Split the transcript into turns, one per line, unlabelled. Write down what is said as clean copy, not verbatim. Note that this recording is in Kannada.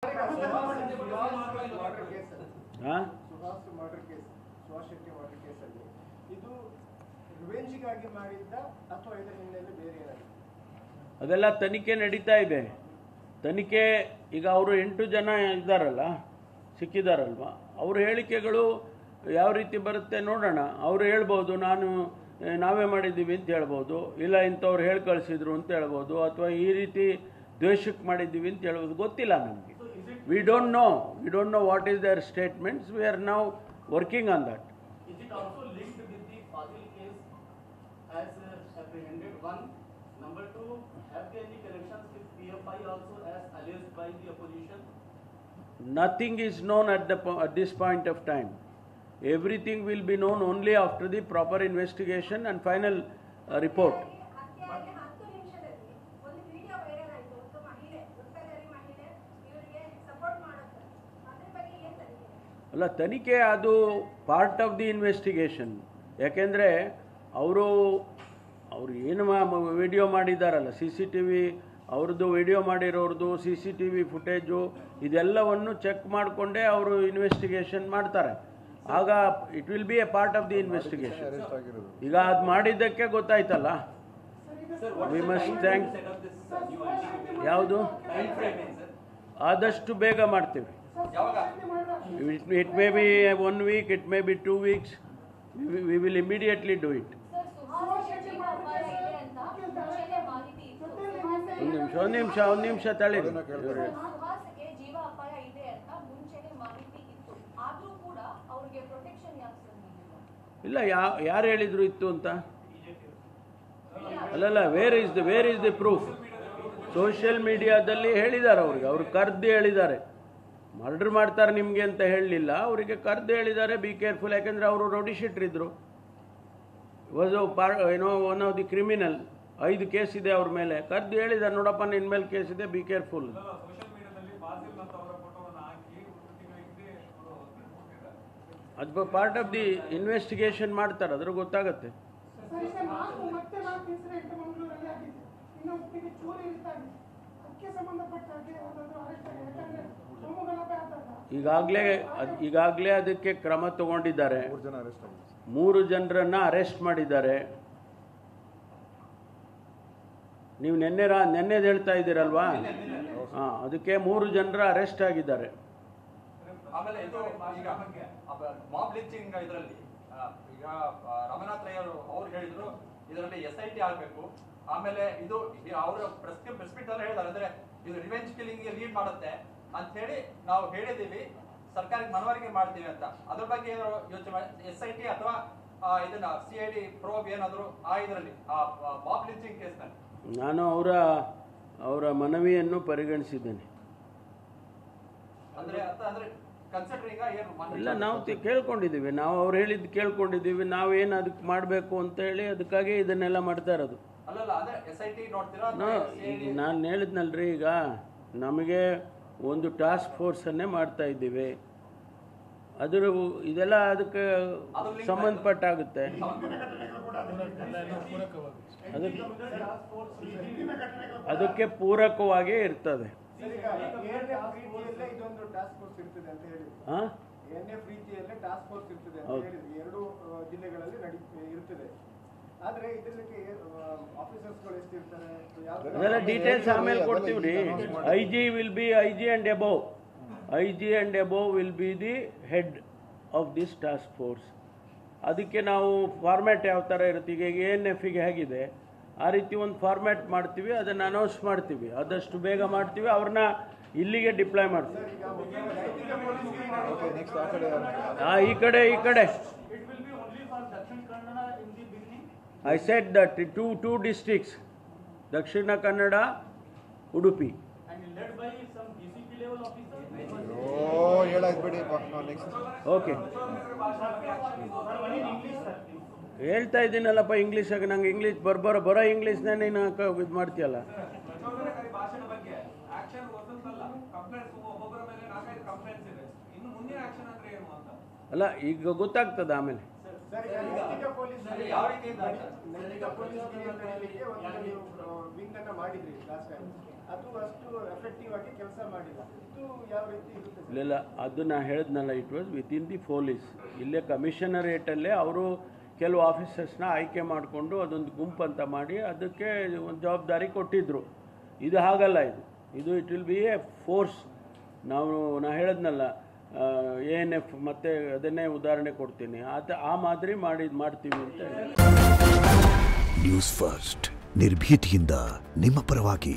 Suhas murder case, Suhas Shetty murder ಕೇಸಲ್ಲಿ ಇದು ರಿವೆಂಜ್ಗಾಗಿ ಮಾಡಿದ್ದ ಅಥವಾ ಇದರ ಹಿನ್ನೆಲೆ ಬೇರೆ ಏನಾಗಿದೆ?
ಅದೆಲ್ಲ ತನಿಖೆ ನಡೀತಾ ಇದೆ. ತನಿಖೆ ಈಗ ಅವರು 8 ಜನ ಇದ್ದಾರಲ್ಲ, ಸಿಕ್ಕಿದಾರಲ್ವ, ಅವ್ರ ಹೇಳಿಕೆಗಳು ಯಾವ ರೀತಿ ಬರುತ್ತೆ ನೋಡೋಣ. ಅವರು ಹೇಳ್ಬೋದು ನಾವೇ ಮಾಡಿದ್ದೀವಿ ಅಂತ ಹೇಳ್ಬೋದು, ಇಲ್ಲ ಇಂಥವ್ರು ಹೇಳಿ ಕಳಿಸಿದ್ರು ಅಂತ ಹೇಳ್ಬೋದು, ಅಥವಾ ಈ ರೀತಿ ದ್ವೇಷಕ್ಕೆ ಮಾಡಿದ್ದೀವಿ ಅಂತ ಹೇಳ್ಬೋದು, ಗೊತ್ತಿಲ್ಲ ನಮಗೆ. We don't know what is their statements. We are now working on that.
Is it also linked with the Fazil case as apprehended? One. Number two, have there any connections with PFI also as alleged by the opposition?
Nothing is known at this point of time. Everything will be known only after the proper investigation and final report. ಅಲ್ಲ, ತನಿಖೆ ಅದು ಪಾರ್ಟ್ ಆಫ್ ದಿ ಇನ್ವೆಸ್ಟಿಗೇಷನ್. ಯಾಕೆಂದರೆ ಅವರು ಏನು ವಿಡಿಯೋ ಮಾಡಿದ್ದಾರಲ್ಲ, CCTV ಅವ್ರದ್ದು ವಿಡಿಯೋ ಮಾಡಿರೋರ್ದು CCTV ಫುಟೇಜು ಇದೆಲ್ಲವನ್ನು ಚೆಕ್ ಮಾಡಿಕೊಂಡೇ ಅವರು ಇನ್ವೆಸ್ಟಿಗೇಷನ್ ಮಾಡ್ತಾರೆ. ಆಗ it will be A part of the investigation. ಈಗ ಅದು ಮಾಡಿದ್ದಕ್ಕೆ ಗೊತ್ತಾಯ್ತಲ್ಲ. We must thank. ಯಾವುದು ಆದಷ್ಟು ಬೇಗ ಮಾಡ್ತೀವಿ. It may be 1 week, it may be 2 weeks. We will immediately do it. ಒಂದು ನಿಮಿಷ ತಳೀರಿ. ಇಲ್ಲ, ಯಾರು ಹೇಳಿದ್ರು ಇತ್ತು ಅಂತ? ಅಲ್ಲಲ್ಲ, where is the proof? Social ಮೀಡಿಯಾದಲ್ಲಿ ಹೇಳಿದ್ದಾರೆ ಅವ್ರು ಕರೆದು ಹೇಳಿದ್ದಾರೆ. ಮರ್ಡರ್ ಮಾಡ್ತಾರೆ ನಿಮಗೆ ಅಂತ ಹೇಳಲಿಲ್ಲ, ಅವರಿಗೆ ಕರೆದು ಹೇಳಿದ್ದಾರೆ ಬಿ ಕೇರ್ಫುಲ್. ಯಾಕೆಂದರೆ ಅವರು ರೌಡಿ ಶೀಟರ್ ಇದ್ರು. One of the criminal. 5 case ಇದೆ ಅವ್ರ ಮೇಲೆ. ಕರೆದು ಹೇಳಿದ್ದಾರೆ, ನೋಡಪ್ಪ ನಿನ್ನ ಮೇಲೆ ಕೇಸ್ ಇದೆ, ಬಿ ಕೇರ್ಫುಲ್. ಅದು ಪಾರ್ಟ್ ಆಫ್ ದಿ ಇನ್ವೆಸ್ಟಿಗೇಷನ್ ಮಾಡ್ತಾರೆ, ಅದ್ರ ಗೊತ್ತಾಗತ್ತೆ. ಈಗಾಗಲೇ ಅದಕ್ಕೆ ಕ್ರಮ ತಗೊಂಡಿದ್ದಾರೆ. 3 ಜನರನ್ನ ಅರೆಸ್ಟ್ ಮಾಡಿದ್ದಾರೆ. ನೀವು ನೆನ್ನೆದು ಹೇಳ್ತಾ ಇದ್ದೀರಲ್ವಾ? ಅದಕ್ಕೆ 3 ಜನರ ಅರೆಸ್ಟ್ ಆಗಿದ್ದಾರೆ.
ಆಮೇಲೆ ಇದು ಈಗ ಮಾಬ್ ಲಿಂಚಿಂಗ್ ಇದರಲ್ಲಿ ಈಗ ರಮನಾಥ್ ರೈ ಅವ್ರು ಹೇಳಿದ್ರು ಇದರಲ್ಲಿ SIT ಆಗಬೇಕು. ಆಮೇಲೆ ಇದು ಅವರು ಪ್ರೆಸ್ ಮೀಟ್ ಅಲ್ಲಿ ಹೇಳಿದ್ದಾರೆ, ಅಂದ್ರೆ ಇದು ರಿವೆಂಜ್ ಕಿಲ್ಲಿಂಗ್ ಗೆ ಲೀಡ್ ಮಾಡುತ್ತೆ ಅಂತ ಹೇಳಿ ನಾವು ಹೇಳಿದೀವಿ, ಸರ್ಕಾರಕ್ಕೆ ಮನವರಿಕೆ ಮಾಡ್ತೀವಿ ಅಂತ. ಅದ್ರ ಬಗ್ಗೆ ಏನಾದ್ರು ಯೋಚನೆ ಮಾಡಿ SIT ಅಥವಾ ಇದನ್ನ CID ಪ್ರೋಬ್ ಏನಾದ್ರು ಇದರಲ್ಲಿ ಮಾಬ್ ಲಿಂಚಿಂಗ್ ಕೇಸ್ ನಲ್ಲಿ
ನಾನು ಅವರ ಮನವಿಯನ್ನು ಪರಿಗಣಿಸಿದ್ದೇನೆ. ಇಲ್ಲ, ನಾವು ಕೇಳ್ಕೊಂಡಿದ್ದೀವಿ. ನಾವು ಅವ್ರು ಹೇಳಿದ್ದು ಕೇಳ್ಕೊಂಡಿದ್ದೀವಿ. ನಾವೇನು ಅದಕ್ಕೆ ಮಾಡಬೇಕು ಅಂತ ಹೇಳಿ ಅದಕ್ಕಾಗಿ ಇದನ್ನೆಲ್ಲ ಮಾಡ್ತಾ ಇರೋದು. ನಾನು ಹೇಳಿದ್ನಲ್ರಿ, ಈಗ ನಮಗೆ ಒಂದು ಟಾಸ್ಕ್ ಫೋರ್ಸನ್ನೇ ಮಾಡ್ತಾ ಇದ್ದೀವಿ. ಇದೆಲ್ಲ ಅದಕ್ಕೆ ಸಂಬಂಧಪಟ್ಟಾಗುತ್ತೆ. ಅದಕ್ಕೆ ಪೂರಕವಾಗೇ ಇರ್ತದೆ. ಅದೆಲ್ಲ ಡೀಟೇಲ್ಸ್ ಆಮೇಲೆ ಕೊಡ್ತೀವಿ ರೀ. IG will be IG and above. IG and above will be the head of this task force. ಅದಕ್ಕೆ ನಾವು ಫಾರ್ಮ್ಯಾಟ್ ಯಾವ ಥರ ಇರುತ್ತೆ, ಈಗ ANF-ಗೆ ಹೇಗಿದೆ ಆ ರೀತಿ ಒಂದು ಫಾರ್ಮ್ಯಾಟ್ ಮಾಡ್ತೀವಿ, ಅದನ್ನು ಅನೌನ್ಸ್ ಮಾಡ್ತೀವಿ. ಆದಷ್ಟು ಬೇಗ ಮಾಡ್ತೀವಿ, ಅವ್ರನ್ನ ಇಲ್ಲಿಗೆ ಡಿಪ್ಲಾಯ್ ಮಾಡ್ತೀವಿ. ಈ ಕಡೆ I said that two districts, Dakshina Kannada, Udupi.
And led by some DCP level officers.
Okay. ಹೇಳ್ತಾ ಇದ್ದೀನಲ್ಲಪ್ಪ ಇಂಗ್ಲೀಷಾಗ. ನಂಗೆ ಇಂಗ್ಲೀಷ್ ಬರೋ ಇಂಗ್ಲೀಷ್ನೇ ನೀನು ಇದು ಮಾಡ್ತೀಯಲ್ಲ. ಅಲ್ಲ, ಈಗ ಗೊತ್ತಾಗ್ತದೆ ಆಮೇಲೆ.
ಮಾಡಿದ್ರಿ ಲಾಸ್ಟ್ ಟೈಮ್ ಅದು ಅಷ್ಟು ಎಫೆಕ್ಟಿವ್ ಆಗಿ ಕೆಲಸ ಮಾಡಿಲ್ಲ. ಇದು ಯಾವ ರೀತಿ ಇರುತ್ತೆ?
ಇಲ್ಲ, ಅದು ನಾ ಹೇಳಿದ್ನಲ್ಲ, it was within the police. ಇಲ್ಲೇ ಕಮಿಷನರೇಟಲ್ಲೇ ಅವರು ಕೆಲವು ಆಫೀಸರ್ಸ್ನ ಆಯ್ಕೆ ಮಾಡಿಕೊಂಡು ಅದೊಂದು ಗುಂಪು ಅಂತ ಮಾಡಿ ಅದಕ್ಕೆ ಒಂದು ಜವಾಬ್ದಾರಿ ಕೊಟ್ಟಿದ್ದರು. ಇದು ಹಾಗಲ್ಲ, ಇದು it will be A force. ನಾ ಹೇಳಿದ್ನಲ್ಲ ANF ಮತ್ತೆ ಅದನ್ನೇ ಉದಾಹರಣೆ ಕೊಡ್ತೀನಿ, ಆ ಮಾದರಿ ಮಾಡ್ತೀವಿ ಅಂತ ಹೇಳಿ.
ನ್ಯೂಸ್ ಫಸ್ಟ್ ನಿರ್ಭೀತಿಯಿಂದ ನಿಮ್ಮ ಪರವಾಗಿ.